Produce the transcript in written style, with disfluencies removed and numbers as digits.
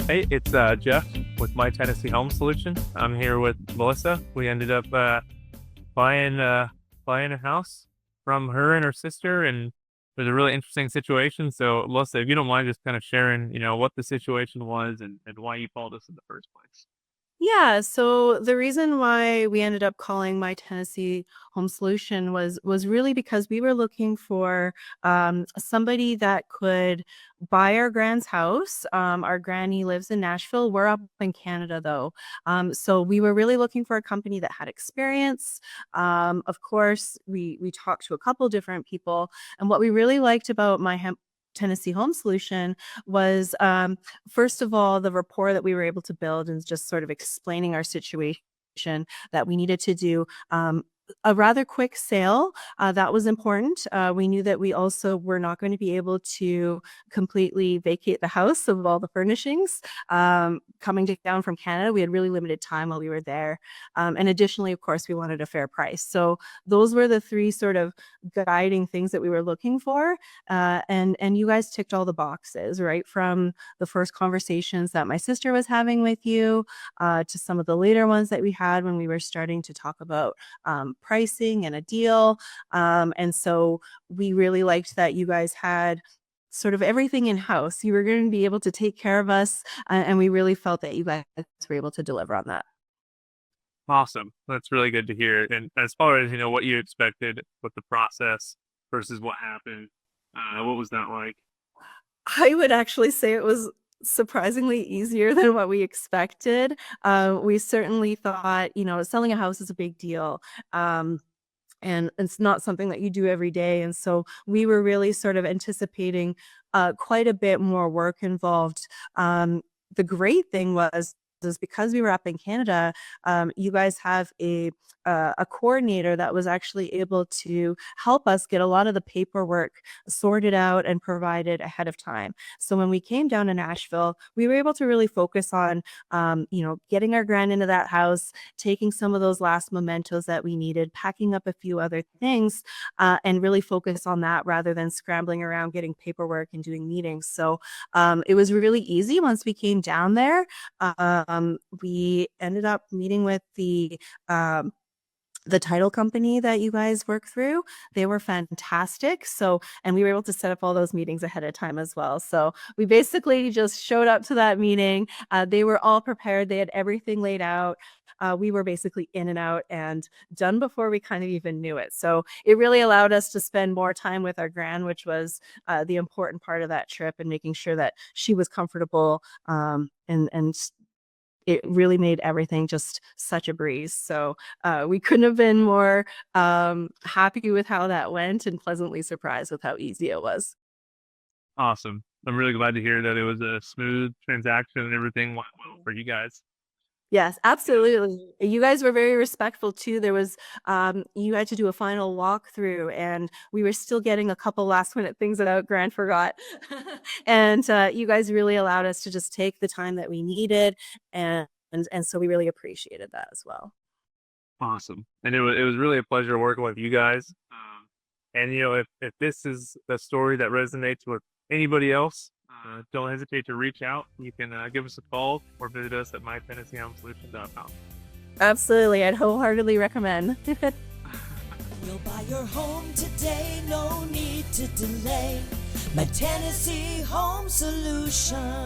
Hey, it's Jeff with My Tennessee Home Solution. I'm here with Melissa. We ended up buying buying a house from her and her sister, and it was a really interesting situation. So, Melissa, if you don't mind, just kind of sharing, what the situation was and why you called us in the first place. Yeah, so the reason why we ended up calling My Tennessee Home Solution was really because we were looking for somebody that could buy our grand's house. Our granny lives in Nashville. We're up in Canada though, so we were really looking for a company that had experience. Of course, we talked to a couple different people, and what we really liked about Tennessee Home Solution was first of all, the rapport that we were able to build and just sort of explaining our situation that we needed to do. A rather quick sale, that was important. We knew that we also were not going to be able to completely vacate the house of all the furnishings. Coming down from Canada, we had really limited time while we were there. And additionally, of course, we wanted a fair price. So those were the three sort of guiding things that we were looking for. And you guys ticked all the boxes, right? From the first conversations that my sister was having with you, to some of the later ones that we had when we were starting to talk about pricing and a deal. And so we really liked that you guys had sort of everything in house. You were going to be able to take care of us, and we really felt that you guys were able to deliver on that. Awesome. That's really good to hear. And as far as, what you expected with the process versus what happened, what was that like? I would actually say it was surprisingly easier than what we expected. We certainly thought, selling a house is a big deal. And it's not something that you do every day. And so we were really sort of anticipating quite a bit more work involved. The great thing was is because we were up in Canada, you guys have a coordinator that was actually able to help us get a lot of the paperwork sorted out and provided ahead of time. So when we came down to Nashville, we were able to really focus on, getting our grand into that house, taking some of those last mementos that we needed, packing up a few other things, and really focus on that rather than scrambling around getting paperwork and doing meetings. So it was really easy once we came down there. We ended up meeting with the title company that you guys work through. They were fantastic. So, and we were able to set up all those meetings ahead of time as well. So we basically just showed up to that meeting. They were all prepared. They had everything laid out. We were basically in and out and done before we kind of even knew it. So it really allowed us to spend more time with our gran, which was the important part of that trip, and making sure that she was comfortable, and it really made everything just such a breeze. So we couldn't have been more happy with how that went, and pleasantly surprised with how easy it was. Awesome. I'm really glad to hear that it was a smooth transaction and everything went well for you guys. Yes, Yeah. absolutely. You guys were very respectful too. There was, you had to do a final walkthrough, and we were still getting a couple last minute things that out Grant forgot. And you guys really allowed us to just take the time that we needed, and so we really appreciated that as well. Awesome. And it was really a pleasure working with you guys. And if this is the story that resonates with anybody else, don't hesitate to reach out. You can give us a call or visit us at mytennesseehomesolution.com. Absolutely, I'd wholeheartedly recommend. We'll buy your home today, no need to delay. My Tennessee Home Solution.